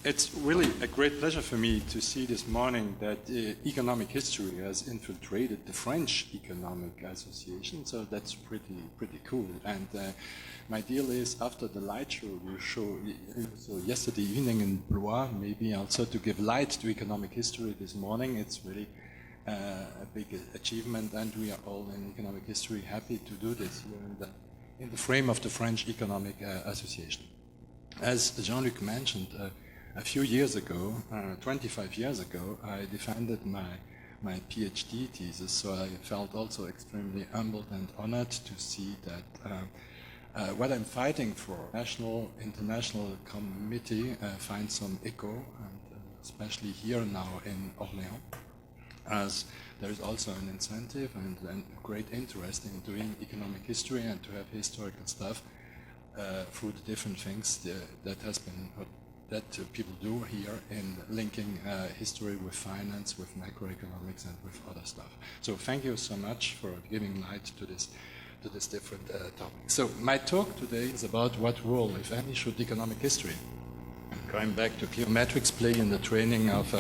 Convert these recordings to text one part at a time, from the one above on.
It's really a great pleasure for me to see this morning that economic history has infiltrated the French Economic Association, so that's pretty cool. And my deal is, after the light show you saw yesterday evening in Blois, maybe also to give light to economic history this morning. It's really a big achievement, and we are all in economic history happy to do this here in the frame of the French Economic Association. As Jean-Luc mentioned, a few years ago, 25 years ago, I defended my PhD thesis, so I felt also extremely humbled and honored to see that what I'm fighting for, international committee, finds some echo, and especially here now in Orléans, as there is also an incentive and great interest in doing economic history and to have historical stuff through the different things that people do here in linking history with finance, with macroeconomics, and with other stuff. So thank you so much for giving light to this different topic. So my talk today is about what role, if any, should economic history, going back to geometrics, play in the training of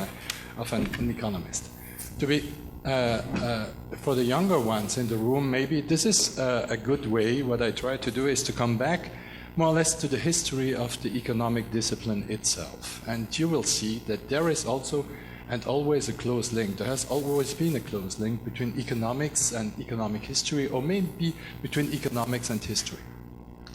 an economist. To be for the younger ones in the room, maybe this is a good way. What I try to do is to come back more or less to the history of the economic discipline itself. And you will see that there is also and always a close link. There has always been a close link between economics and economic history, or maybe between economics and history.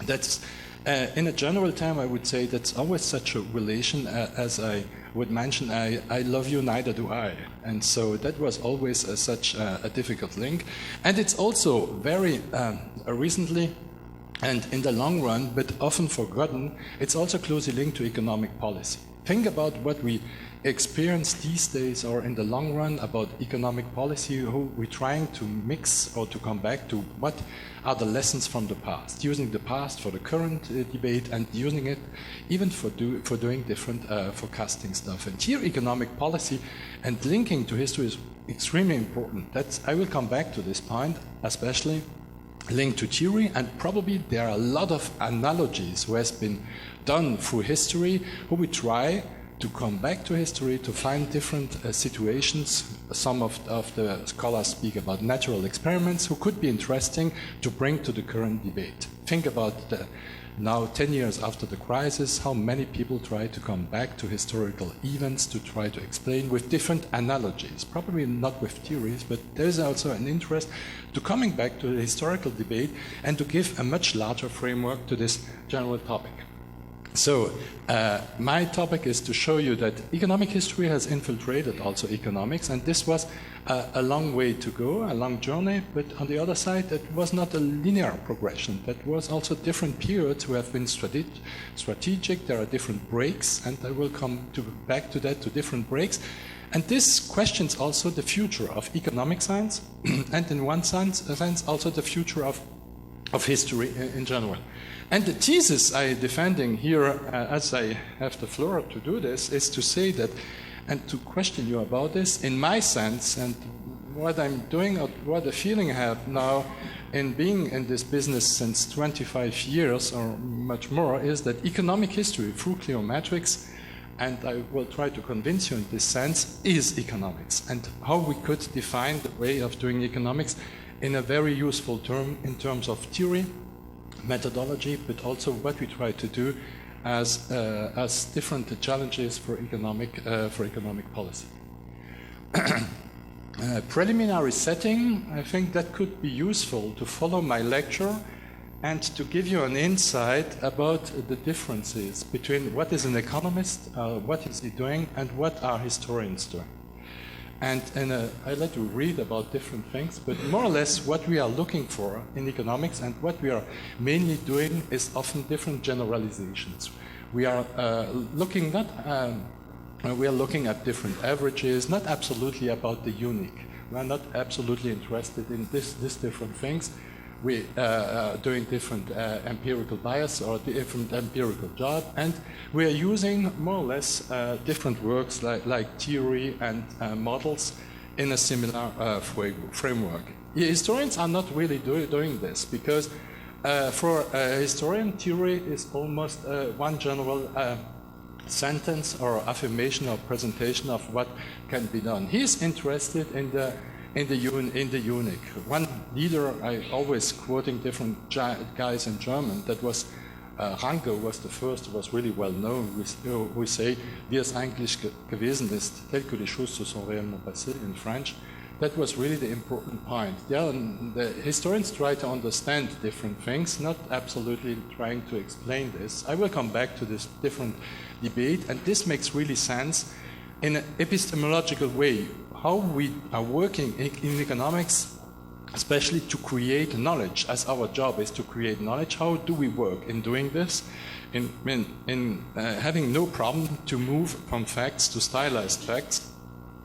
That's, in a general term, I would say that's always such a relation, as I would mention, I love you, neither do I. And so that was always such a difficult link. And it's also very recently, and in the long run, but often forgotten, it's also closely linked to economic policy. Think about what we experience these days, or in the long run, about economic policy, who we're trying to mix or to come back to what are the lessons from the past, using the past for the current debate and using it even for doing different forecasting stuff. And here economic policy and linking to history is extremely important. I will come back to this point, especially linked to theory, and probably there are a lot of analogies who has been done through history, who we try to come back to history to find different situations. Some of the scholars speak about natural experiments who could be interesting to bring to the current debate. Think about now 10 years after the crisis, how many people try to come back to historical events to try to explain with different analogies, probably not with theories, but there's also an interest to coming back to the historical debate and to give a much larger framework to this general topic. So my topic is to show you that economic history has infiltrated also economics, and this was a long way to go, a long journey, but on the other side, it was not a linear progression. That was also different periods who have been strategic. There are different breaks, and I will come back to that, to different breaks. And this questions also the future of economic science, and in one sense also the future of history in general. And the thesis I'm defending here, as I have the floor to do this, is to say that, and to question you about this, in my sense, and what I'm doing, or what the feeling I have now in being in this business since 25 years or much more, is that economic history through geometrics, and I will try to convince you in this sense, is economics, and how we could define the way of doing economics in a very useful term in terms of theory, methodology, but also what we try to do as different challenges for economic policy. Preliminary setting, I think that could be useful to follow my lecture and to give you an insight about the differences between what is an economist, what is he doing, and what are historians doing. And I let you read about different things, but more or less what we are looking for in economics and what we are mainly doing is often different generalizations. We are looking at different averages, not absolutely about the unique. We are not absolutely interested in this different things. We are doing different empirical bias or different empirical job, and we are using more or less different works like theory and models in a similar framework. Historians are not really doing this, because for a historian, theory is almost one general sentence or affirmation or presentation of what can be done. He is interested in the unique. One leader, I always quoting different guys in German, that was Ranke was the first, was really well known. We say, wie es eigentlich gewesen ist, tel que les choses se sont réellement passées in French. That was really the important point. Yeah, the historians try to understand different things, not absolutely trying to explain this. I will come back to this different debate, and this makes really sense in an epistemological way. How we are working in economics, especially to create knowledge, as our job is to create knowledge. How do we work in doing this? In having no problem to move from facts to stylized facts.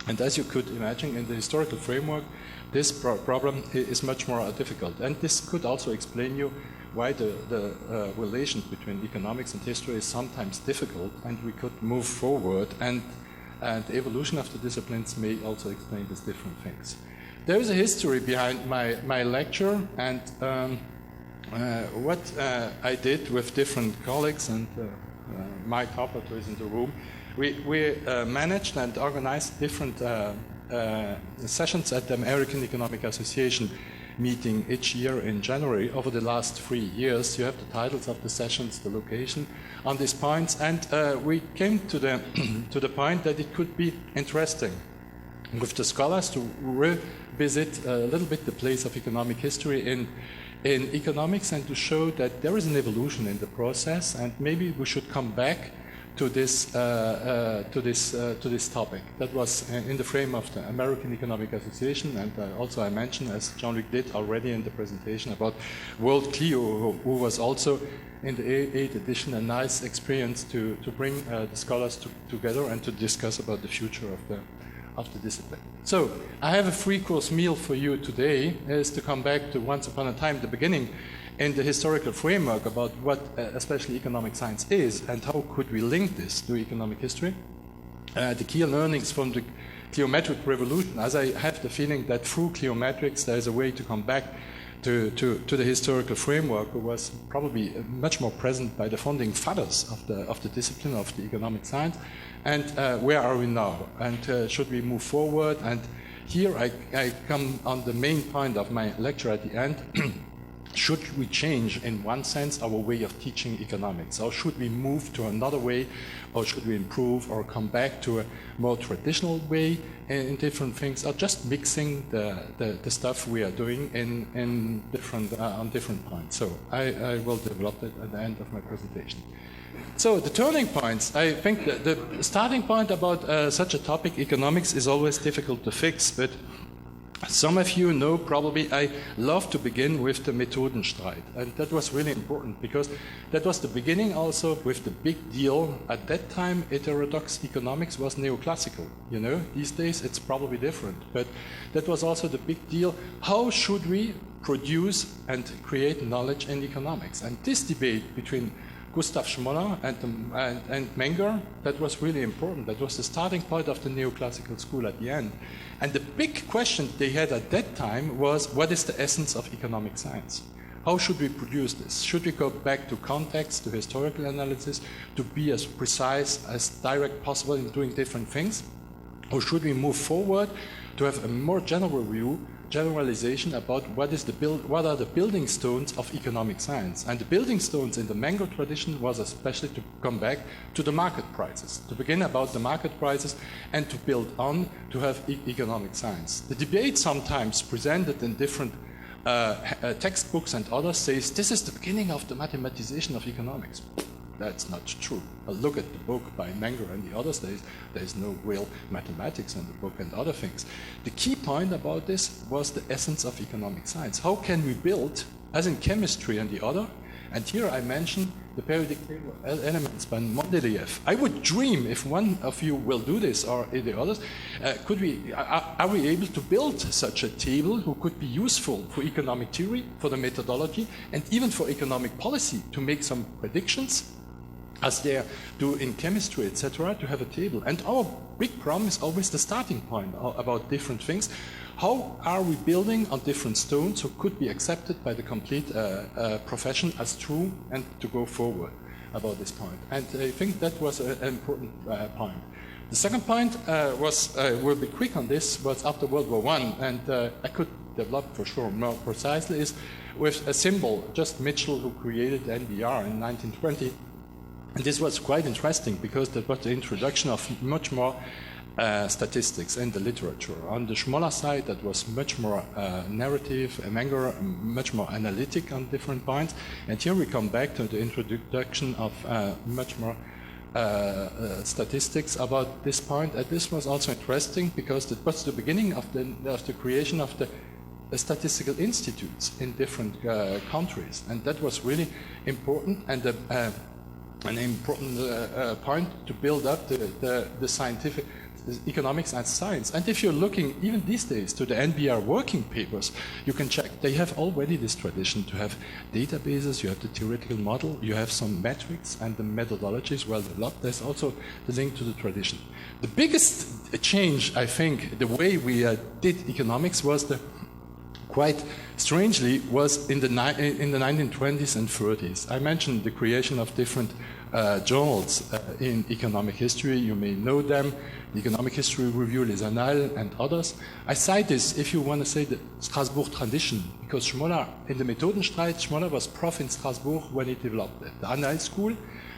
And as you could imagine, in the historical framework, this problem is much more difficult. And this could also explain you why the relation between economics and history is sometimes difficult, and we could move forward. And the evolution of the disciplines may also explain these different things. There is a history behind my lecture, and what I did with different colleagues, and Mike Hoppert, who is in the room, we managed and organized different sessions at the American Economic Association meeting each year in January. Over the last 3 years, you have the titles of the sessions, the location on these points, and we came to the point that it could be interesting with the scholars to revisit a little bit the place of economic history in economics, and to show that there is an evolution in the process, and maybe we should come back to this topic. That was in the frame of the American Economic Association, and also I mentioned, as Jean-Luc did already in the presentation, about World Clio, who was also in the 8th edition a nice experience to bring the scholars together and to discuss about the future of the discipline. So I have a 3-course meal for you today, is to come back to once upon a time, the beginning in the historical framework about what especially economic science is and how could we link this to economic history. The key learnings from the cliometric revolution, as I have the feeling that through cliometrics there is a way to come back to the historical framework, who was probably much more present by the founding fathers of the discipline of the economic science. And where are we now? And should we move forward? And here I come on the main point of my lecture at the end. Should we change, in one sense, our way of teaching economics? Or should we move to another way? Or should we improve or come back to a more traditional way in different things? Or just mixing the stuff we are doing in different, on different points? So I will develop it at the end of my presentation. So the turning points, I think the starting point about such a topic, economics, is always difficult to fix, but some of you know probably I love to begin with the Methodenstreit, and that was really important because that was the beginning also with the big deal. At that time, heterodox economics was neoclassical. You know, these days it's probably different, but that was also the big deal. How should we produce and create knowledge in economics? And this debate between Gustav Schmoller and Menger, that was really important. That was the starting point of the neoclassical school at the end. And the big question they had at that time was, what is the essence of economic science? How should we produce this? Should we go back to context, to historical analysis, to be as precise, as direct possible in doing different things? Or should we move forward to have a more general view, generalization about what are the building stones of economic science? And the building stones in the Menger tradition was especially to come back to the market prices, to begin about the market prices and to build on to have economic science. The debate sometimes presented in different textbooks and others says this is the beginning of the mathematization of economics. That's not true. Look at the book by Menger and the others. There's no real mathematics in the book and other things. The key point about this was the essence of economic science. How can we build, as in chemistry and the other, and here I mentioned the periodic table elements by Mendeleev. I would dream if one of you will do this or the others, are we able to build such a table who could be useful for economic theory, for the methodology, and even for economic policy to make some predictions? As they do in chemistry, etc., to have a table. And our big problem is always the starting point about different things. How are we building on different stones who could be accepted by the complete profession as true and to go forward? about this point. And I think that was an important point. The second point was, we'll be quick on this, was after World War I, and I could develop for sure more precisely, is with a symbol, just Mitchell, who created NBR in 1920. And this was quite interesting because that was the introduction of much more statistics in the literature. On the Schmoller side, that was much more narrative, Menger, much more analytic on different points. And here we come back to the introduction of much more statistics about this point. And this was also interesting because it was the beginning of the creation of the statistical institutes in different countries. And that was really important, and an important point to build up the scientific economics and science. And if you're looking even these days to the NBR working papers, you can check. They have already this tradition to have databases, you have the theoretical model, you have some metrics, and the methodologies well developed. There's also the link to the tradition. The biggest change, I think, the way we did economics was quite strangely, was in the 1920s and 30s. I mentioned the creation of different journals in economic history. You may know them, the Economic History Review, Les Annales, and others. I cite this if you want to say the Strasbourg tradition, because Schmoller, in the Methodenstreit, Schmoller was prof in Strasbourg when he developed it. The Annales School,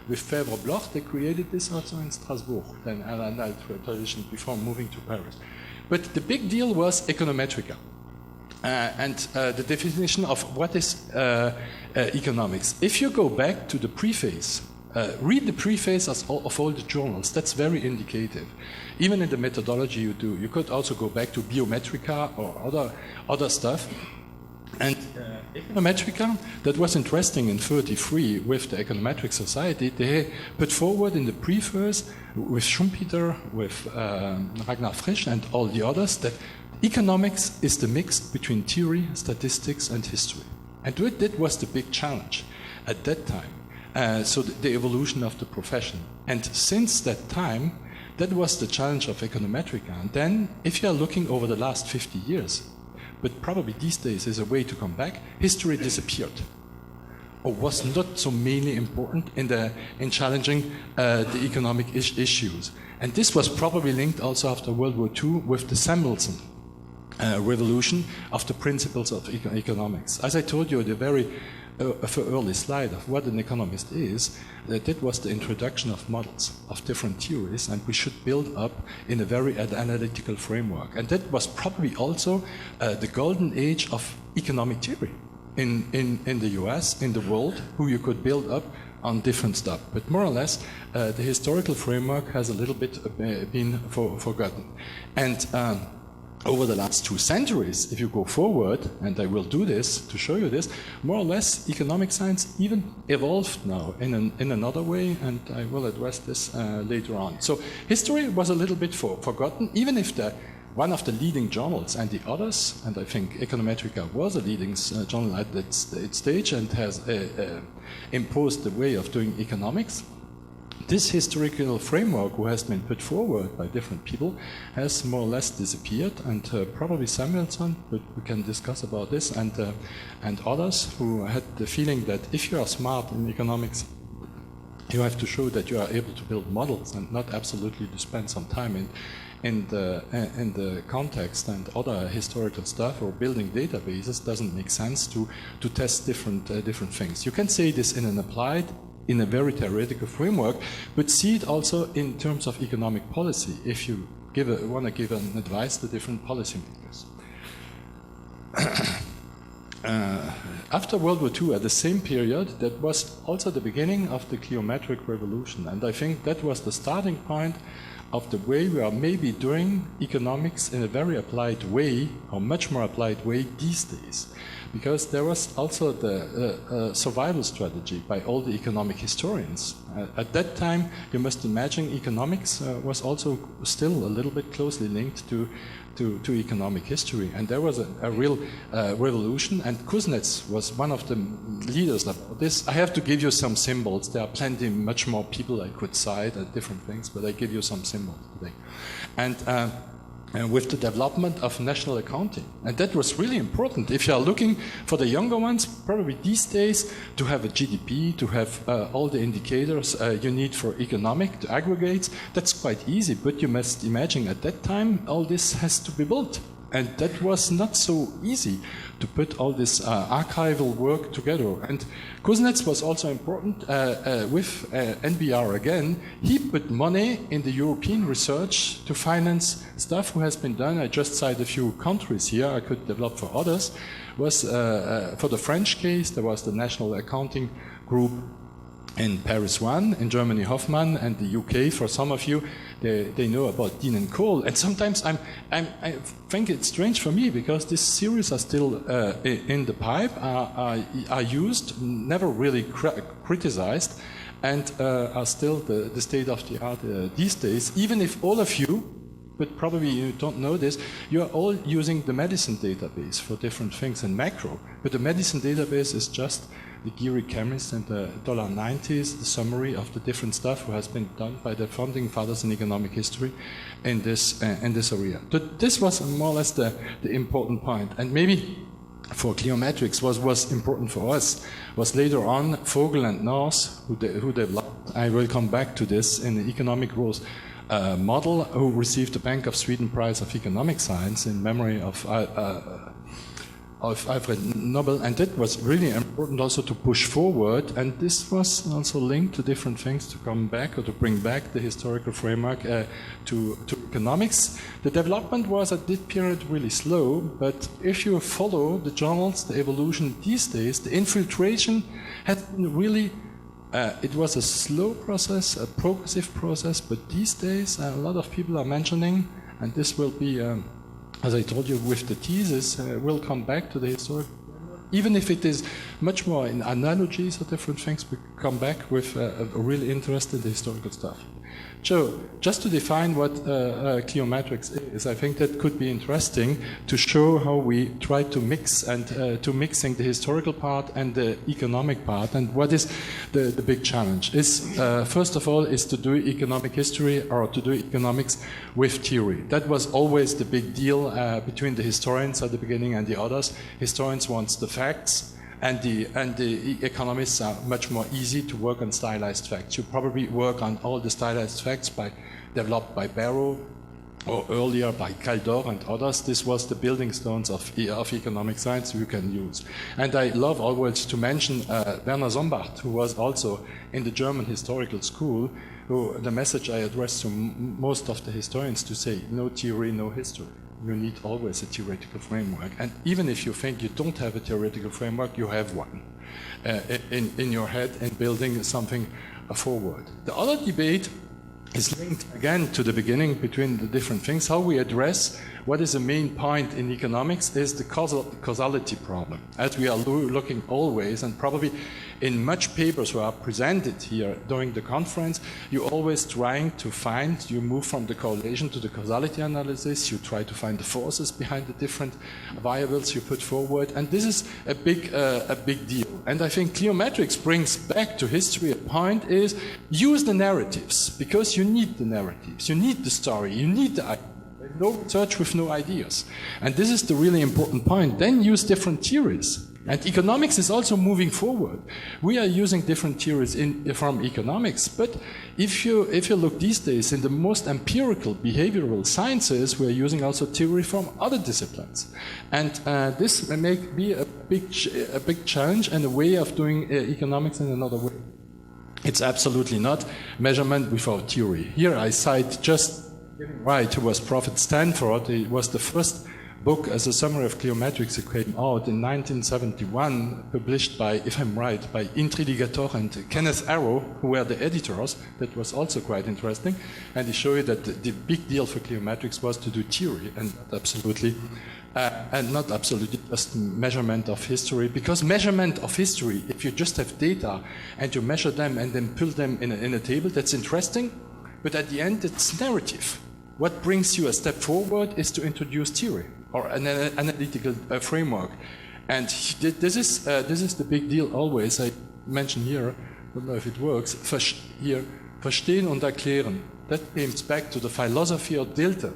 with Fèvre-Bloch, they created this also in Strasbourg, then an Annales tradition before moving to Paris. But the big deal was econometrica. And the definition of what is economics. If you go back to the preface, read the preface of all the journals. That's very indicative. Even in the methodology you do. You could also go back to Biometrica or other stuff. And Econometrica, that was interesting in 1933 with the Econometric Society. They put forward in the preface with Schumpeter, with Ragnar Frisch and all the others that economics is the mix between theory, statistics, and history. And that was the big challenge at that time. So the evolution of the profession. And since that time, that was the challenge of econometrica. And then, if you are looking over the last 50 years, but probably these days is a way to come back, history disappeared. Or was not so mainly important in challenging the economic issues. And this was probably linked also after World War II with the Samuelson revolution of the principles of economics. As I told you, the very early slide of what an economist is, that was the introduction of models, of different theories, and we should build up in a very analytical framework. And that was probably also the golden age of economic theory in the US, in the world, who you could build up on different stuff. But more or less, the historical framework has a little bit been forgotten. And over the last 2 centuries, if you go forward, and I will do this to show you this, more or less economic science even evolved now in another way, and I will address this later on. So history was a little bit forgotten, even if one of the leading journals and the others, and I think Econometrica was a leading journal at its stage and has imposed the way of doing economics. This historical framework, who has been put forward by different people, has more or less disappeared, and probably Samuelson, but we can discuss about this, and others who had the feeling that if you are smart in economics, you have to show that you are able to build models and not absolutely to spend some time in the context and other historical stuff, or building databases doesn't make sense to test different things. You can say this in an applied, in a very theoretical framework, but see it also in terms of economic policy, if you want to give an advice to different policymakers. After World War II, at the same period, that was also the beginning of the geometric revolution, and I think that was the starting point of the way we are maybe doing economics in a very applied way, or much more applied way these days. Because there was also the survival strategy by all the economic historians. At that time, you must imagine economics was also still a little bit closely linked to economic history. And there was a real revolution, and Kuznets was one of the leaders of this. I have to give you some symbols. There are plenty, much more people I could cite at different things, but I give you some symbols today. And with the development of national accounting. And that was really important. If you are looking for the younger ones, probably these days, to have a GDP, to have all the indicators you need for economic, to aggregate, that's quite easy. But you must imagine at that time, all this has to be built. And that was not so easy to put all this archival work together. And Kuznets was also important with NBR again. He put money in the European research to finance stuff who has been done. I just cited a few countries here. I could develop for others. Was for the French case, there was the National Accounting Group in Paris 1, in Germany Hoffman, and the UK, for some of you, they know about Dean and Cole. And sometimes I think it's strange for me, because these series are still in the pipe, are used, never really criticized, and are still the state of the art these days, even if all of you, but probably you don't know this, you are all using the medicine database for different things in macro. But the medicine database is just the Geary chemist and the $90s, the summary of the different stuff who has been done by the founding fathers in economic history in this area. But this was more or less the important point. And maybe for Cliometrics, was important for us was later on Vogel and North, who developed, I will come back to this, in the economic growth model, who received the Bank of Sweden Prize of Economic Science in memory of Alfred Nobel, and that was really important also to push forward, and this was also linked to different things to come back or to bring back the historical framework to economics. The development was at this period really slow, but if you follow the journals, the evolution these days, the infiltration has been really it was a slow process, a progressive process, but these days a lot of people are mentioning, and this will be, as I told you with the thesis, we'll come back to the historical, even if it is much more in analogies or different things, we come back with a really interest in the historical stuff. So, just to define what Cliometrics is, I think that could be interesting to show how we try to mix and to mixing the historical part and the economic part, and what is the big challenge is, first of all, is to do economic history or to do economics with theory. That was always the big deal between the historians at the beginning and the others. Historians want the facts, and the economists are much more easy to work on stylized facts. You probably work on all the stylized facts developed by Barrow, or earlier by Caldor and others. This was the building stones of economic science you can use. And I love always to mention Werner Sombart, who was also in the German historical school, who the message I address to most of the historians to say, no theory, no history. You need always a theoretical framework. And even if you think you don't have a theoretical framework, you have one in your head and building something forward. The other debate is linked again to the beginning between the different things. How we address what is the main point in economics is the causality problem. As we are looking always, and probably in much papers who are presented here during the conference, you're always trying to find, you move from the correlation to the causality analysis, you try to find the forces behind the different variables you put forward, and this is a big deal. And I think Cliometrics brings back to history a point is, use the narratives, because you need the narratives, you need the story, you need the idea. No research with no ideas. And this is the really important point. Then use different theories. And economics is also moving forward. We are using different theories from economics, but if you look these days in the most empirical behavioral sciences, we are using also theory from other disciplines. And this may be a big challenge and a way of doing economics in another way. It's absolutely not measurement without theory. Here I cite just Wright, who was Prof at Stanford. It was the first book as a summary of Cliometrics that came out in 1971, published by, if I'm right, by Intriligator and Kenneth Arrow, who were the editors. That was also quite interesting. And he showed you that the big deal for Cliometrics was to do theory and not absolutely just measurement of history, because measurement of history, if you just have data and you measure them and then pull them in a table, that's interesting, but at the end it's narrative. What brings you a step forward is to introduce theory or an analytical framework, and this is the big deal always. I mention here, I don't know if it works. Here, verstehen und erklären. That comes back to the philosophy of Dilthey.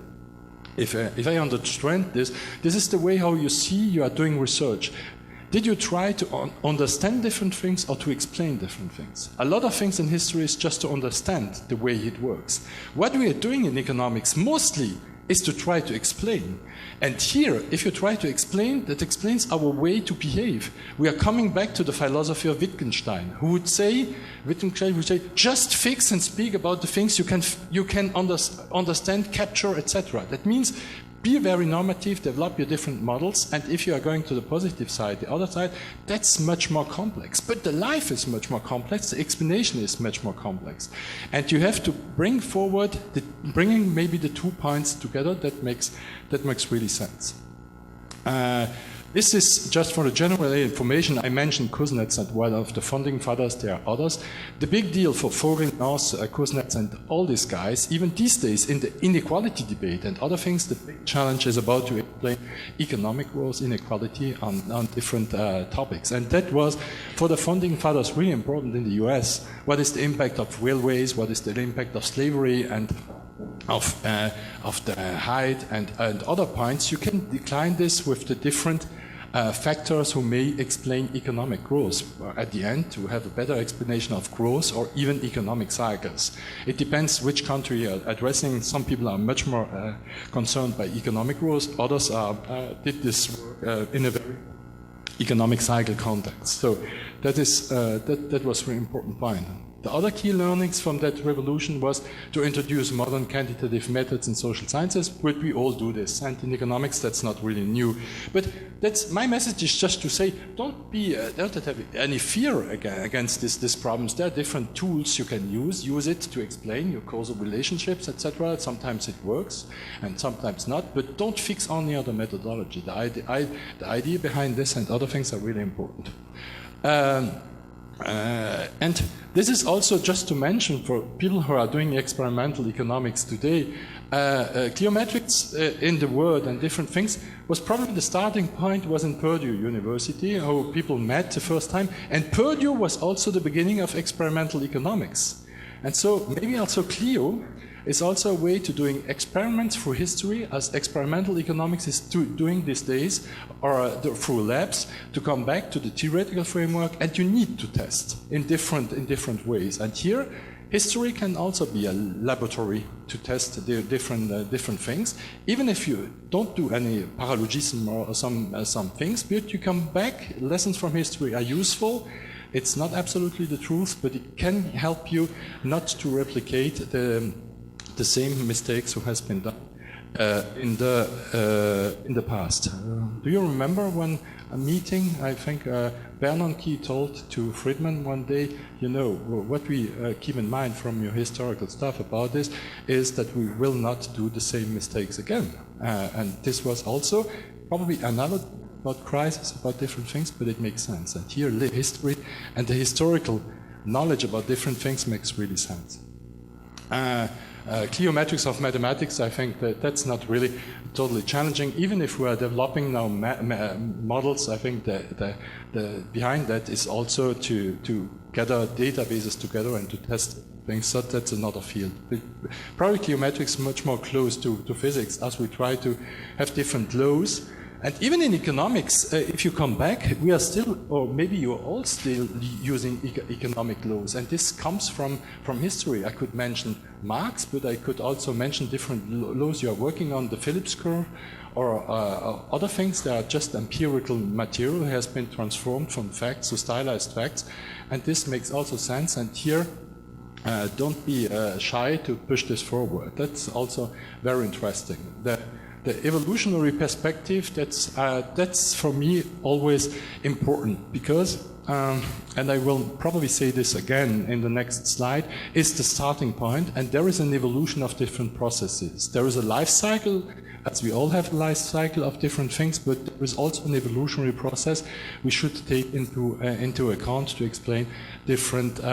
if I understand this is the way how you see you are doing research. Did you try to understand different things or to explain different things? A lot of things in history is just to understand the way it works. What we are doing in economics mostly is to try to explain. And here, if you try to explain, that explains our way to behave. We are coming back to the philosophy of Wittgenstein, who would say, just fix and speak about the things you can understand, capture, etc. That means be very normative, develop your different models, and if you are going to the positive side, the other side, that's much more complex. But the life is much more complex, the explanation is much more complex. And you have to bring forward, bringing maybe the 2 points together, that makes really sense. This is just for the general information. I mentioned Kuznets and one of the founding fathers, there are others. The big deal for Vogel, Noss, Kuznets and all these guys, even these days in the inequality debate and other things, the big challenge is about to explain economic growth, inequality on different topics. And that was, for the founding fathers, really important in the US. What is the impact of railways? What is the impact of slavery and of the height and other points? You can decline this with the different factors who may explain economic growth at the end to have a better explanation of growth or even economic cycles. It depends which country you're addressing. Some people are much more concerned by economic growth. Others did this work in a very economic cycle context. So that was a very important point. The other key learnings from that revolution was to introduce modern quantitative methods in social sciences, but we all do this. And in economics, that's not really new. But my message is just to say, don't have any fear against these problems. There are different tools you can use. Use it to explain your causal relationships, etc. Sometimes it works, and sometimes not. But don't fix only on the methodology. The idea behind this and other things are really important. And this is also just to mention for people who are doing experimental economics today, cliometrics in the world and different things was probably the starting point was in Purdue University, how people met the first time, and Purdue was also the beginning of experimental economics. And so maybe also Clio is also a way to doing experiments through history, as experimental economics is doing these days, or through labs, to come back to the theoretical framework, and you need to test in different ways. And here, history can also be a laboratory to test the different things, even if you don't do any paralogism or some things, but you come back, lessons from history are useful. It's not absolutely the truth, but it can help you not to replicate the same mistakes who has been done in the past. Do you remember when a meeting, I think Bernanke told to Friedman one day, you know, what we keep in mind from your historical stuff about this is that we will not do the same mistakes again. And this was also probably another about crisis, about different things, but it makes sense. And here history and the historical knowledge about different things makes really sense. Cliometrics of mathematics, I think that's not really totally challenging. Even if we are developing now models, I think the behind that is also to gather databases together and to test things. So that's another field. But probably cliometrics is much more close to physics, as we try to have different laws. And even in economics, if you come back, we are still, or maybe you are all still using economic laws. And this comes from history. I could mention Marx, but I could also mention different laws you are working on, the Phillips curve, or other things that are just empirical material has been transformed from facts to stylized facts. And this makes also sense. And here, don't be shy to push this forward. That's also very interesting. The evolutionary perspective, that's for me always important, because, and I will probably say this again in the next slide, is the starting point, and there is an evolution of different processes. There is a life cycle, as we all have a life cycle of different things, but there is also an evolutionary process we should take into account to explain different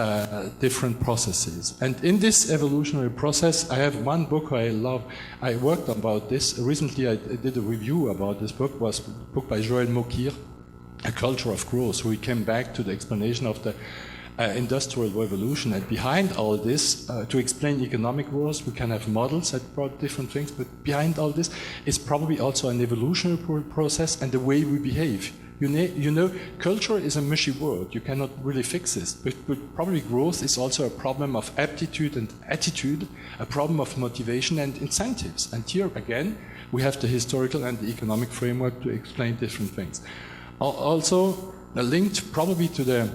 processes. And in this evolutionary process, I have one book I love. I worked about this. Recently I did a review about this book. It was a book by Joël Mokyr, A Culture of Growth, where he came back to the explanation of the industrial revolution. And behind all this, to explain economic wars, we can have models that brought different things, but behind all this is probably also an evolutionary process and the way we behave. You know, culture is a mushy word. You cannot really fix this. But probably growth is also a problem of aptitude and attitude, a problem of motivation and incentives. And here, again, we have the historical and the economic framework to explain different things. Also, linked probably to the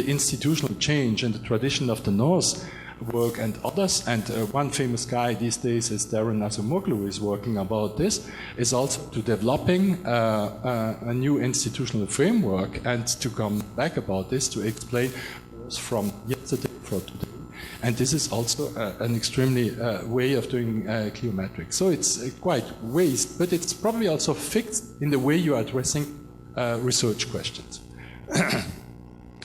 institutional change and the tradition of the North work and others, and one famous guy these days is Darren Acemoglu is working about this, is also to developing a new institutional framework and to come back about this to explain from yesterday for today. And this is also an extremely way of doing cliometrics. So it's quite waste, but it's probably also fixed in the way you are addressing research questions.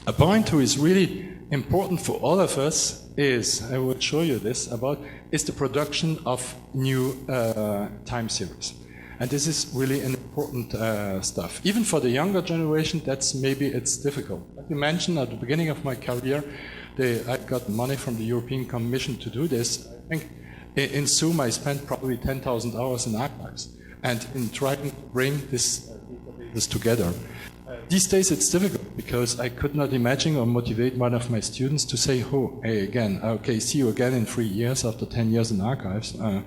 A point who is really important for all of us is, I will show you this, is the production of new time series. And this is really an important stuff. Even for the younger generation, it's difficult. Like you mentioned at the beginning of my career, I got money from the European Commission to do this. I think in Zoom I spent probably 10,000 hours in archives and in trying to bring this together. These days it's difficult because I could not imagine or motivate one of my students to say, oh, hey, again, okay, see you again in 3 years after 10 years in archives. I'm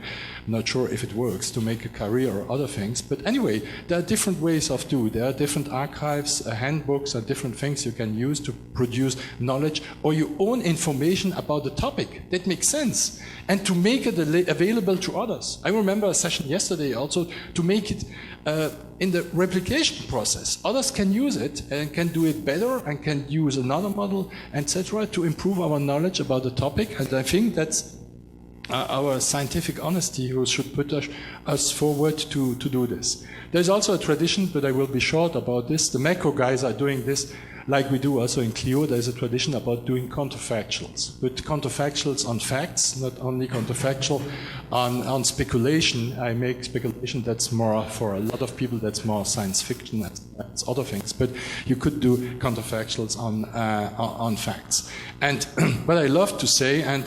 not sure if it works to make a career or other things. But anyway, there are different ways of doing. There are different archives, handbooks, and different things you can use to produce knowledge or your own information about the topic. That makes sense. And to make it available to others. I remember a session yesterday also to make it in the replication process. Others can use it and can do it better and can use another model, etc., to improve our knowledge about the topic. And I think that's our scientific honesty who should put us forward to do this. There's also a tradition, but I will be short about this. The macro guys are doing this like we do also in Clio. There's a tradition about doing counterfactuals, but counterfactuals on facts, not only counterfactual on speculation. I make speculation that's more, for a lot of people, that's more science fiction, that's other things, but you could do counterfactuals on facts. And what I love to say, and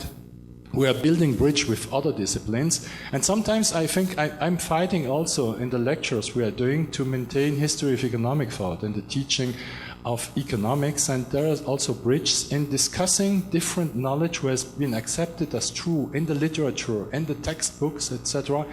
we are building bridge with other disciplines, and sometimes I think I'm fighting also in the lectures we are doing to maintain history of economic thought and the teaching of economics, and there is also bridges in discussing different knowledge who has been accepted as true in the literature, in the textbooks, etc.,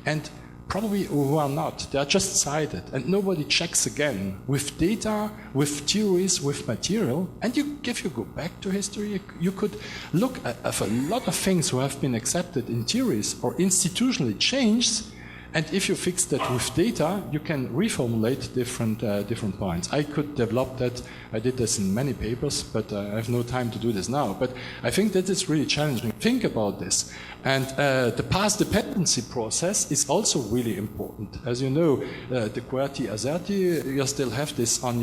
and probably who are not. They are just cited, and nobody checks again with data, with theories, with material. And if you go back to history, you could look at a lot of things who have been accepted in theories or institutionally changed. And if you fix that with data, you can reformulate different points. I could develop that. I did this in many papers, but I have no time to do this now. But I think that is really challenging. Think about this. And the path dependency process is also really important. As you know, the QWERTY ASERTY, you still have this on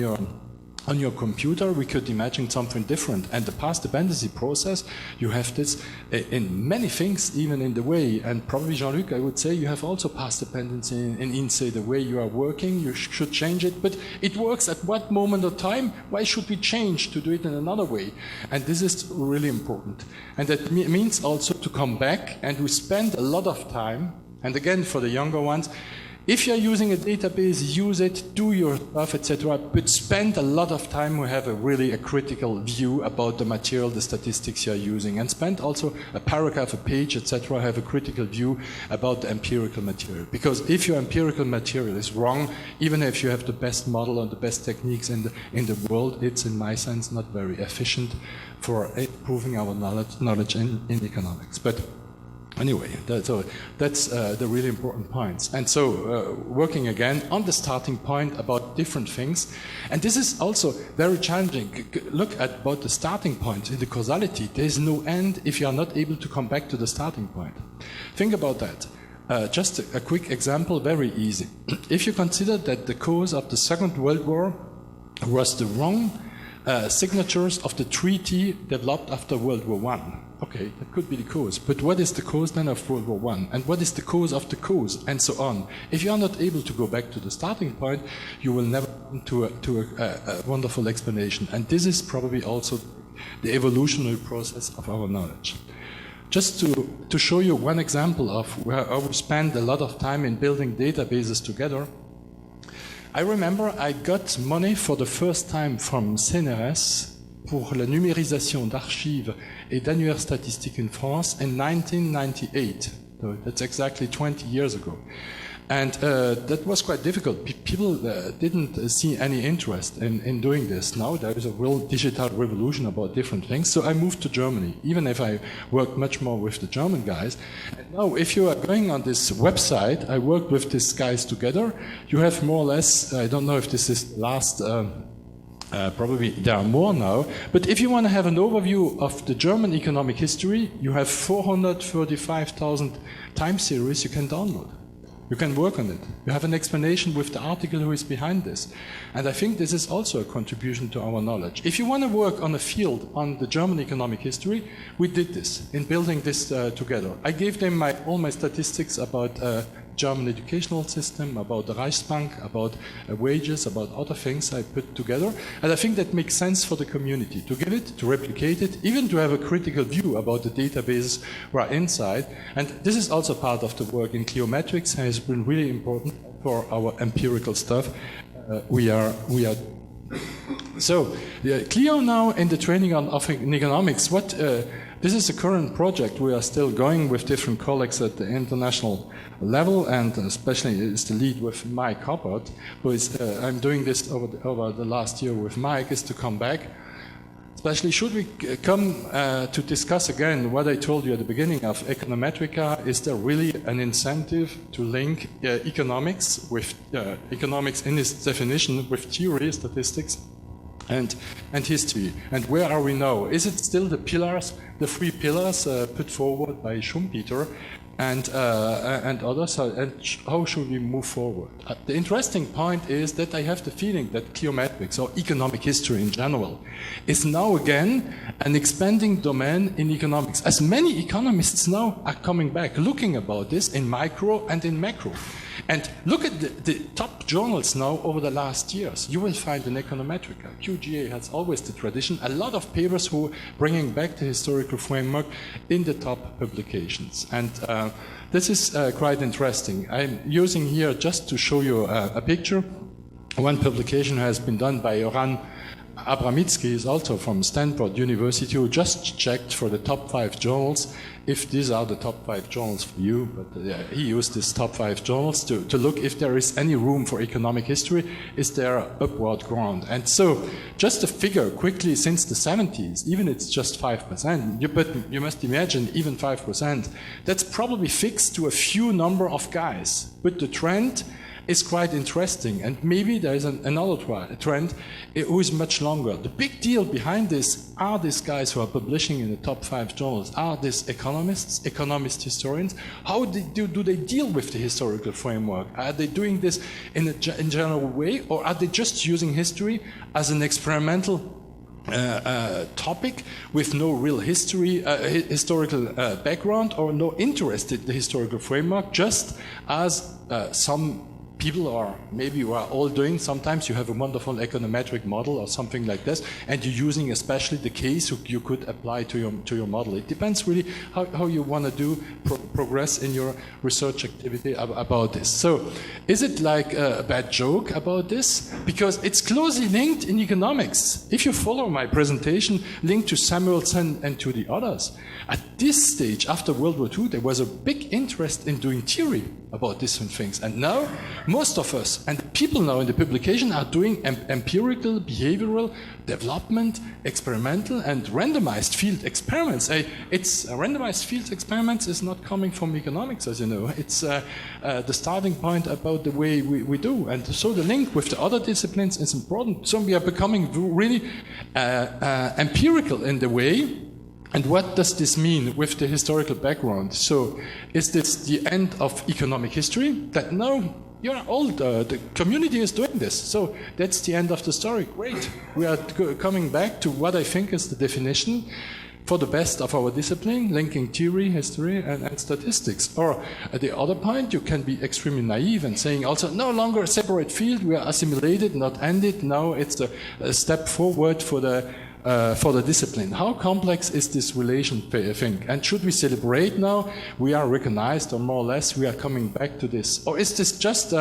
your computer. We could imagine something different. And the path dependency process, you have this in many things, even in the way. And probably, Jean-Luc, I would say you have also path dependency in INSEE, the way you are working. You should change it. But it works at what moment of time? Why should we change to do it in another way? And this is really important. And that means also to come back, and we spend a lot of time. And again, for the younger ones, if you're using a database, use it, do your stuff, etc., but spend a lot of time to have a critical view about the material, the statistics you're using, and spend also a paragraph, a page, etc., have a critical view about the empirical material. Because if your empirical material is wrong, even if you have the best model and the best techniques in the world, it's, in my sense, not very efficient for improving our knowledge in economics. But anyway, that's the really important points. And so working again on the starting point about different things. And this is also very challenging. Look at about the starting point in the causality. There is no end if you are not able to come back to the starting point. Think about that. Just a quick example, very easy. If you consider that the cause of the Second World War was the wrong signatures of the treaty developed after World War I. Okay, that could be the cause. But what is the cause then of World War I? And what is the cause of the cause? And so on. If you are not able to go back to the starting point, you will never come to a wonderful explanation. And this is probably also the evolutionary process of our knowledge. Just to show you one example of where I would spend a lot of time in building databases together, I remember I got money for the first time from CNRS pour la numérisation d'archives et d'annuaires statistiques in France in 1998. So that's exactly 20 years ago. And that was quite difficult. People didn't see any interest in doing this. Now there is a real digital revolution about different things. So I moved to Germany, even if I worked much more with the German guys. And now if you are going on this website, I worked with these guys together, you have more or less, I don't know if this is the last, probably there are more now, but if you want to have an overview of the German economic history, you have 435,000 time series you can download. You can work on it. You have an explanation with the article who is behind this. And I think this is also a contribution to our knowledge. If you want to work on a field on the German economic history, we did this in building this together. I gave them all my statistics about German educational system, about the Reichsbank, about wages, about other things I put together. And I think that makes sense for the community to give it, to replicate it, even to have a critical view about the databases who are inside. And this is also part of the work in Cliometrics and has been really important for our empirical stuff. So, Clio now in the training of economics, this is a current project. We are still going with different colleagues at the international level, and especially is the lead with Mike Hoppert, who is, I'm doing this over the last year with Mike, is to come back. Especially should we come to discuss again what I told you at the beginning of econometrica, is there really an incentive to link economics with economics in its definition with theory, statistics, and history? And where are we now? Is it still the pillars, the three pillars put forward by Schumpeter and others, and how should we move forward? The interesting point is that I have the feeling that cliometrics, or economic history in general, is now again an expanding domain in economics, as many economists now are coming back, looking about this in micro and in macro. And look at the top journals now over the last years. You will find in Econometrica, QGA has always the tradition, a lot of papers who are bringing back the historical framework in the top publications. And this is quite interesting. I'm using here just to show you a picture. One publication has been done by Joran Abramitsky, is also from Stanford University, who just checked for the top 5 journals, if these are the top 5 journals for you, but he used these top 5 journals to look if there is any room for economic history, is there upward ground. And so, just a figure quickly, since the 70s, even it's just 5%, but you must imagine even 5%, that's probably fixed to a few number of guys, but the trend is quite interesting, and maybe there is another trend who is much longer. The big deal behind this are these guys who are publishing in the top 5 journals, are these economists, economist historians. How do they deal with the historical framework? Are they doing this in a general way, or are they just using history as an experimental topic with no real historical background, or no interest in the historical framework, just as some people are maybe you are all doing. Sometimes you have a wonderful econometric model or something like this, and you're using especially the case you could apply to your model. It depends really how you want to progress in your research activity about this. So is it like a bad joke about this? Because it's closely linked in economics. If you follow my presentation, linked to Samuelson and to the others, at this stage, after World War II, there was a big interest in doing theory about different things. And now, most of us, and people now in the publication, are doing empirical, behavioral, development, experimental, and randomized field experiments. Randomized field experiments is not coming from economics, as you know. It's the starting point about the way we do. And so the link with the other disciplines is important. So we are becoming really empirical in the way. And what does this mean with the historical background? So is this the end of economic history? That now you're old, the community is doing this. So that's the end of the story. Great. We are coming back to what I think is the definition for the best of our discipline, linking theory, history, and statistics. Or at the other point, you can be extremely naive and saying also, no longer a separate field, we are assimilated, not ended, now it's a step forward for the discipline. How complex is this relation, I think? And should we celebrate now? We are recognized, or more or less, we are coming back to this. Or is this just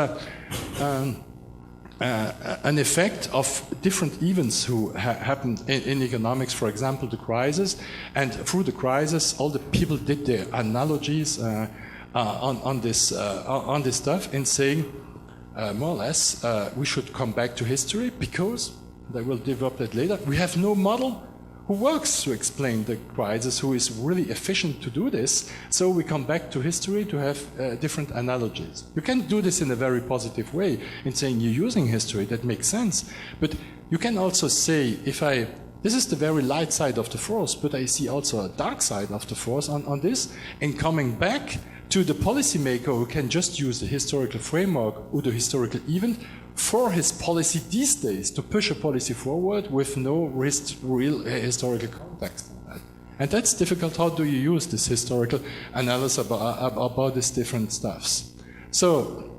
an effect of different events who happened in economics, for example, the crisis, and through the crisis, all the people did their analogies on this stuff and saying, more or less, we should come back to history because, and I will develop that later, we have no model who works to explain the crisis, who is really efficient to do this. So we come back to history to have different analogies. You can do this in a very positive way in saying you're using history, that makes sense. But you can also say, this is the very light side of the force, but I see also a dark side of the force on this, and coming back to the policymaker who can just use the historical framework or the historical event for his policy these days, to push a policy forward with no real historical context. And that's difficult. How do you use this historical analysis about these different stuffs? So,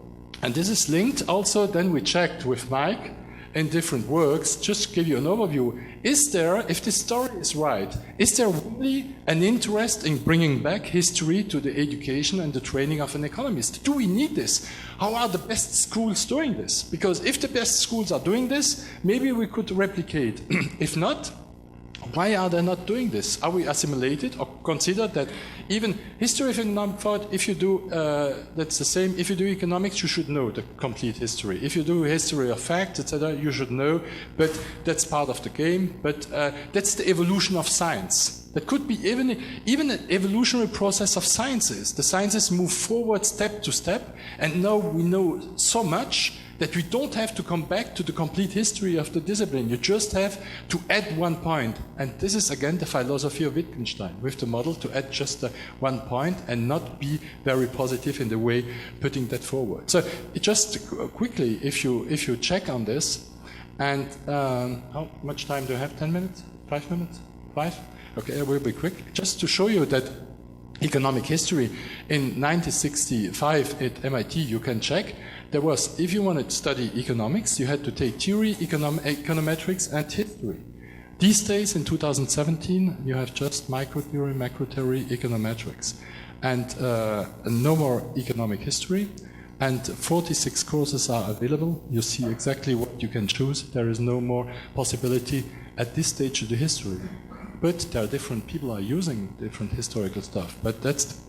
and this is linked also, then we checked with Mike in different works, just to give you an overview. Is there, if this story is right, is there really an interest in bringing back history to the education and the training of an economist? Do we need this? How are the best schools doing this? Because if the best schools are doing this, maybe we could replicate. If not, why are they not doing this? Are we assimilated or consider that even history of economic thought, if you do, that's the same, if you do economics, you should know the complete history. If you do history of facts, etc., you should know, but that's part of the game. But that's the evolution of science. That could be even an evolutionary process of sciences. The sciences move forward step to step, and now we know so much that we don't have to come back to the complete history of the discipline. You just have to add one point. And this is again the philosophy of Wittgenstein, with the model to add just one point and not be very positive in the way putting that forward. So just quickly, if you check on this, and how much time do I have? 10 minutes? 5 minutes? 5? Okay, I will be quick. Just to show you that economic history in 1965 at MIT, you can check. There was, if you wanted to study economics, you had to take theory, econometrics, and history. These days, in 2017, you have just microtheory, macrotheory, econometrics, and no more economic history. And 46 courses are available. You see exactly what you can choose. There is no more possibility at this stage of the history. But there are different people are using different historical stuff. But that's,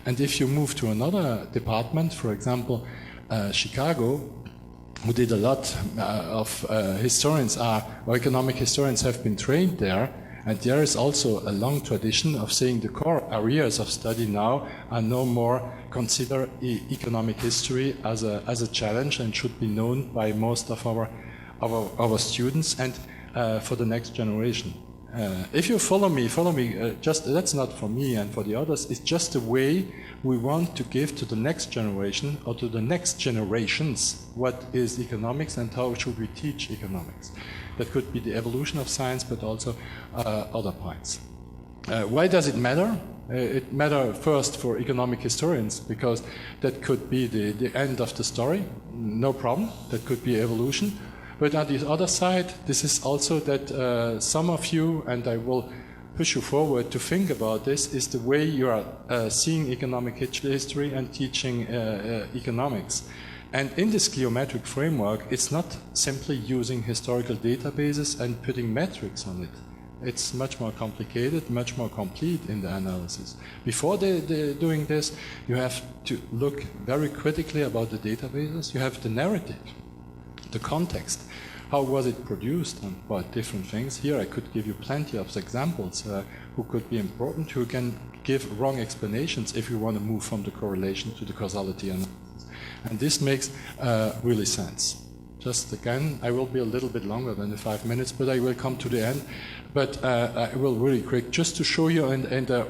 and if you move to another department, for example, Chicago, who did a lot of historians or economic historians have been trained there, and there is also a long tradition of saying the core areas of study now are no more consider economic history as a challenge and should be known by most of our students and for the next generation. If you follow me, just that's not for me and for the others, it's just a way we want to give to the next generation or to the next generations what is economics and how should we teach economics. That could be the evolution of science, but also other points. Why does it matter? It matters first for economic historians because that could be the end of the story, no problem, that could be evolution. But on the other side, this is also that some of you, and I will push you forward to think about this, is the way you are seeing economic history and teaching economics. And in this geometric framework, it's not simply using historical databases and putting metrics on it. It's much more complicated, much more complete in the analysis. Before doing this, you have to look very critically about the databases. You have the narrative, the context. How was it produced and about different things? Here I could give you plenty of examples who could be important, who can give wrong explanations if you want to move from the correlation to the causality analysis. And this makes really sense. Just again, I will be a little bit longer than the 5 minutes, but I will come to the end. But I will really quick, just to show you,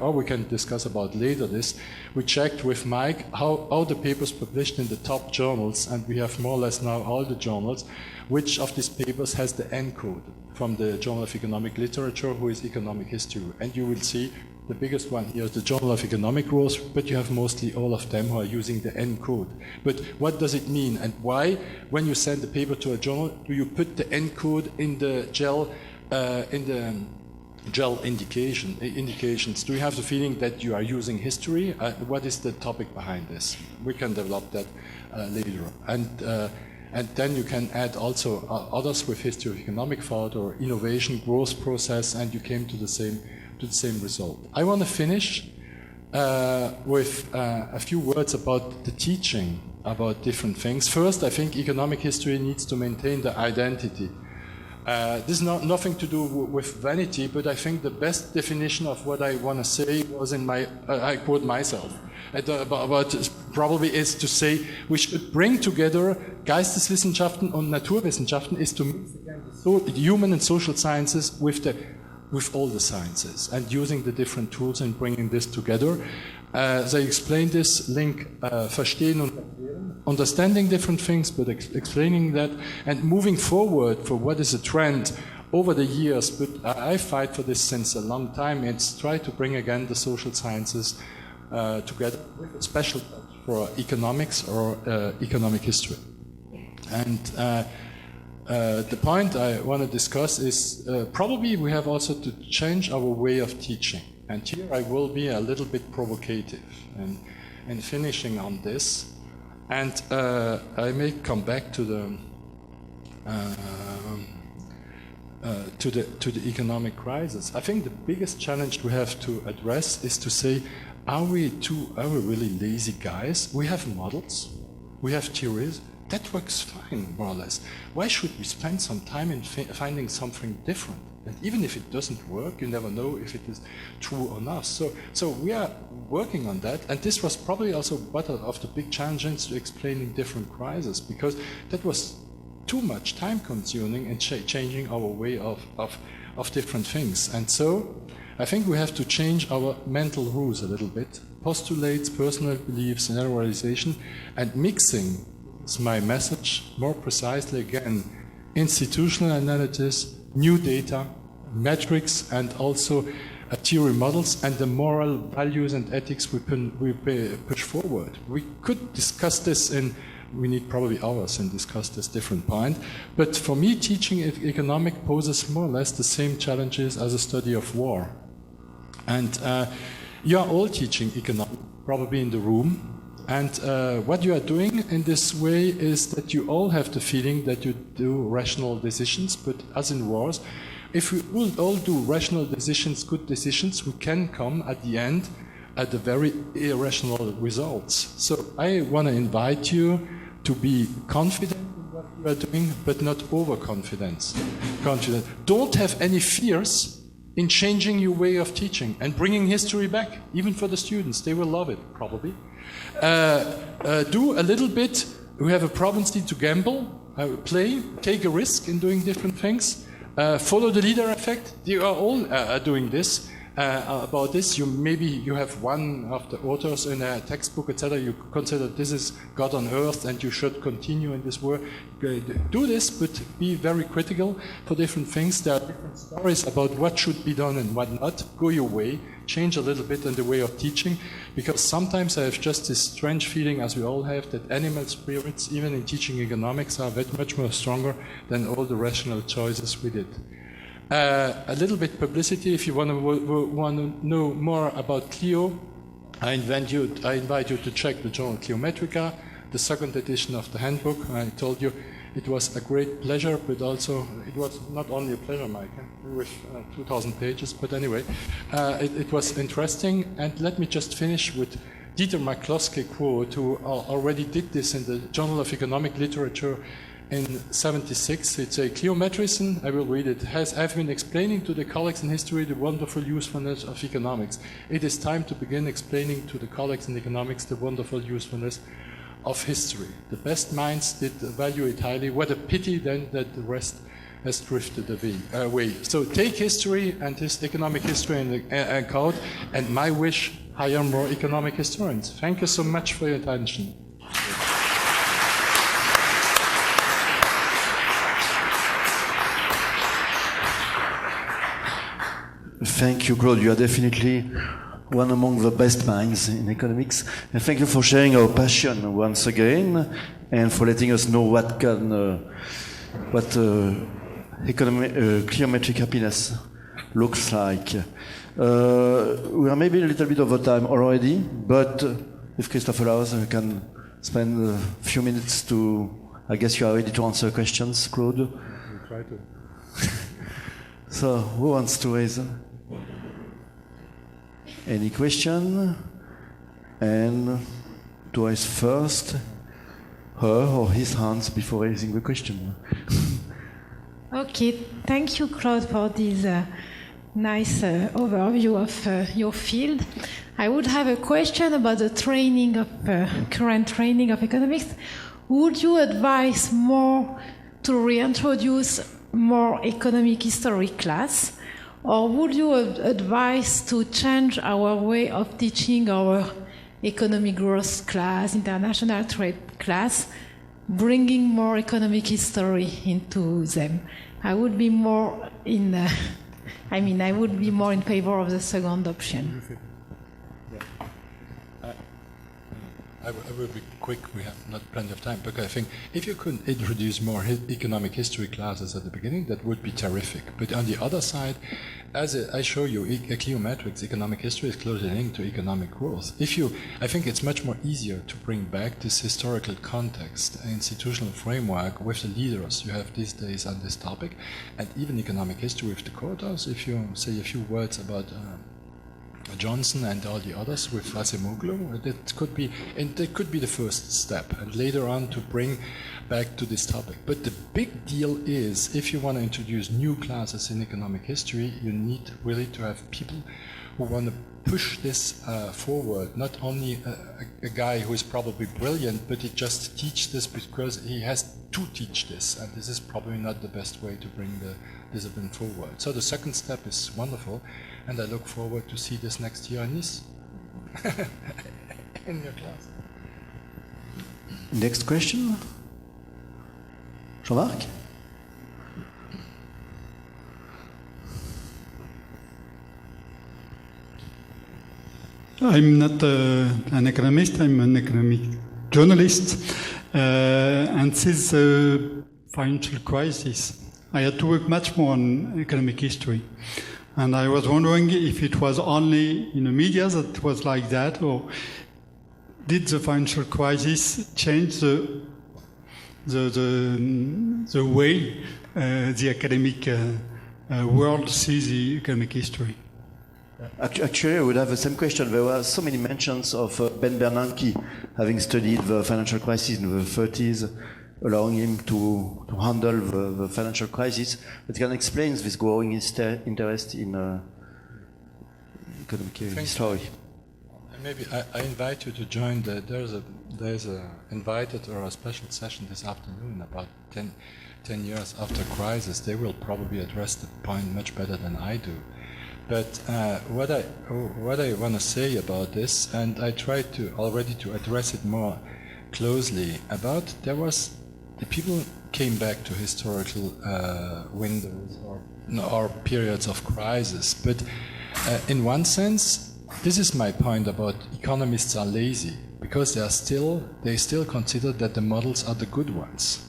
or we can discuss about later this, we checked with Mike how the papers published in the top journals, and we have more or less now all the journals, which of these papers has the N code from the Journal of Economic Literature, who is economic history. And you will see the biggest one here is the Journal of Economic Growth, but you have mostly all of them who are using the N code. But what does it mean, and why, when you send the paper to a journal, do you put the N code in the GEL indications? Do you have the feeling that you are using history? What is the topic behind this? We can develop that later. And then you can add also others with history of economic thought or innovation, growth process, and you came to the same result. I want to finish with a few words about the teaching about different things. First, I think economic history needs to maintain the identity. This is nothing to do with vanity, but I think the best definition of what I want to say was in my, I quote myself, about probably is to say we should bring together Geisteswissenschaften und Naturwissenschaften, is to mix the human and social sciences with all the sciences and using the different tools and bringing this together. As I explained this link, verstehen und understanding different things, but explaining that and moving forward for what is a trend over the years. But I fight for this since a long time. It's try to bring again the social sciences together with a special touch for economics or economic history. And the point I want to discuss is probably we have also to change our way of teaching. And here I will be a little bit provocative and finishing on this. And I may come back to the economic crisis. I think the biggest challenge we have to address is to say, are we really lazy guys? We have models, we have theories. That works fine, more or less. Why should we spend some time in finding something different? And even if it doesn't work, you never know if it is true or not. So we are working on that, and this was probably also one of the big challenges to explaining different crises, because that was too much time consuming and changing our way of different things. And so I think we have to change our mental rules a little bit. Postulates, personal beliefs, generalization, and mixing is my message more precisely again. Institutional analysis, new data, metrics, and also theory models, and the moral values and ethics we push forward. We could discuss this we need probably hours and discuss this different point. But for me, teaching economic poses more or less the same challenges as a study of war. And you are all teaching economics, probably in the room. And what you are doing in this way is that you all have the feeling that you do rational decisions, but as in wars, if we will all do rational decisions, good decisions, we can come at the end at the very irrational results. So I want to invite you to be confident in what you are doing, but not overconfident. Don't have any fears in changing your way of teaching and bringing history back, even for the students. They will love it, probably. Do a little bit. We have a propensity to gamble, play, take a risk in doing different things. Follow the leader effect. You are all doing this. About this, maybe you have one of the authors in a textbook, etc. You consider this is God on earth, and you should continue in this work. Do this, but be very critical for different things. There are different stories about what should be done and what not. Go your way. Change a little bit in the way of teaching, because sometimes I have just this strange feeling, as we all have, that animal spirits, even in teaching economics, are much more stronger than all the rational choices we did. A little bit publicity. If you want to know more about Clio, I invite you to check the journal Cliometrica, the second edition of the handbook. I told you it was a great pleasure, but also it was not only a pleasure, Mike, with 2,000 pages, but anyway, it was interesting. And let me just finish with Dieter McCloskey quote, who already did this in the Journal of Economic Literature in '76. It's a Cliometrician, I will read it. I've been explaining to the colleagues in history the wonderful usefulness of economics. It is time to begin explaining to the colleagues in economics the wonderful usefulness of history. The best minds did value it highly. What a pity then that the rest has drifted away. So take history and this economic history in account, and my wish, hire more economic historians. Thank you so much for your attention. Thank you, Claude. You are definitely one among the best minds in economics. And thank you for sharing your passion once again, and for letting us know what clear metric happiness looks like. We are maybe a little bit over time already, but if Christophe allows, we can spend a few minutes to, I guess you are ready to answer questions, Claude? We'll try to. So, who wants to raise any question? And to raise first her or his hands before raising the question. Okay, thank you, Claude, for this nice overview of your field. I would have a question about the training of current training of economics. Would you advise more to reintroduce more economic history class, or would you advise to change our way of teaching our economic growth class, international trade class, bringing more economic history into them? I would be more in favor of the second option. I will be quick, we have not plenty of time, but I think if you could introduce more economic history classes at the beginning, that would be terrific. But on the other side, as I show you, Cliometrics, economic history is closely linked to economic growth. I think it's much more easier to bring back this historical context, institutional framework with the leaders you have these days on this topic, and even economic history with the quotas. If you say a few words about Johnson and all the others with Acemoglu, that could be the first step, and later on to bring back to this topic. But the big deal is, if you want to introduce new classes in economic history, you need really to have people who want to push this forward. Not only a guy who is probably brilliant, but he just teach this because he has to teach this, and this is probably not the best way to bring the discipline forward. So the second step is wonderful, and I look forward to see this next year in Nice, in your class. Next question, Jean-Marc? I'm not an economist, I'm an economic journalist. And since the financial crisis, I had to work much more on economic history. And I was wondering if it was only in the media that it was like that, or did the financial crisis change the way the academic world sees the economic history? Actually, I would have the same question. There were so many mentions of Ben Bernanke having studied the financial crisis in the 30s, allowing him to handle the financial crisis. But can explain this growing interest in economic history. Maybe I invite you to join. There's a invited or a special session this afternoon about 10 years after crisis. They will probably address the point much better than I do. But what I want to say about this, and I tried to already to address it more closely, about the people came back to historical windows or periods of crisis. But in one sense, this is my point about economists are lazy, because they still consider that the models are the good ones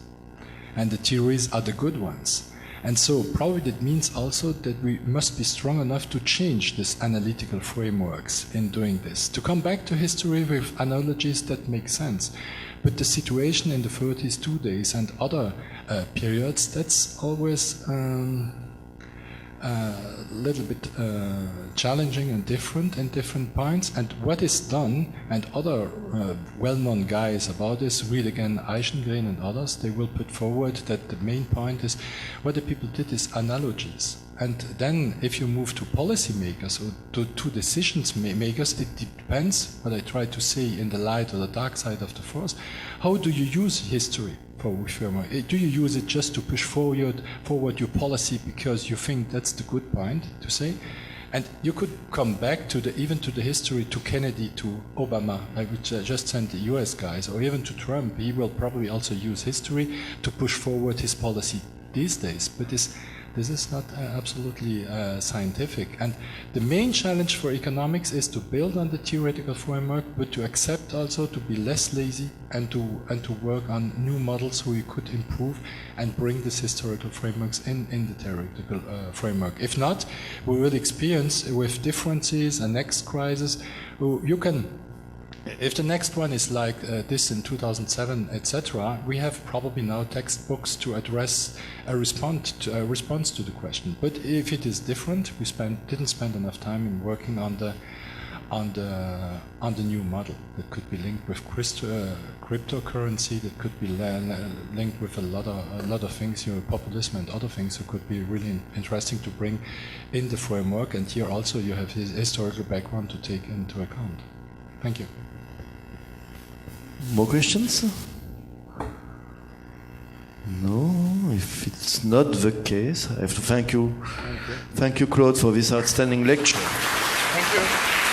and the theories are the good ones. And so probably that means also that we must be strong enough to change these analytical frameworks in doing this, to come back to history with analogies that make sense. But the situation in the 30s, 2 days, and other periods, that's always a little bit challenging and different in different points. And what is done, and other well-known guys about this, read again Eichengren and others, they will put forward that the main point is what the people did is analogies. And then if you move to policymakers or to decisions makers, it depends, what I try to say in the light or the dark side of the force, how do you use history framework? Do you use it just to push forward your policy because you think that's the good point to say? And you could come back to even to the history, to Kennedy, to Obama, which I just sent the US guys, or even to Trump. He will probably also use history to push forward his policy these days. But this is not absolutely scientific. And the main challenge for economics is to build on the theoretical framework, but to accept also to be less lazy and to work on new models who you could improve and bring this historical frameworks in the theoretical framework. If not, we will experience with differences and next crisis. You can. If the next one is like this in 2007, etc., we have probably now textbooks to address a response to the question. But if it is different, we didn't spend enough time in working on the new model that could be linked with cryptocurrency, that could be linked with a lot of things, populism and other things that could be really interesting to bring in the framework. And here also you have his historical background to take into account. Thank you. More questions? No, if it's not the case, I have to thank you. Thank you, Claude, for this outstanding lecture. Thank you.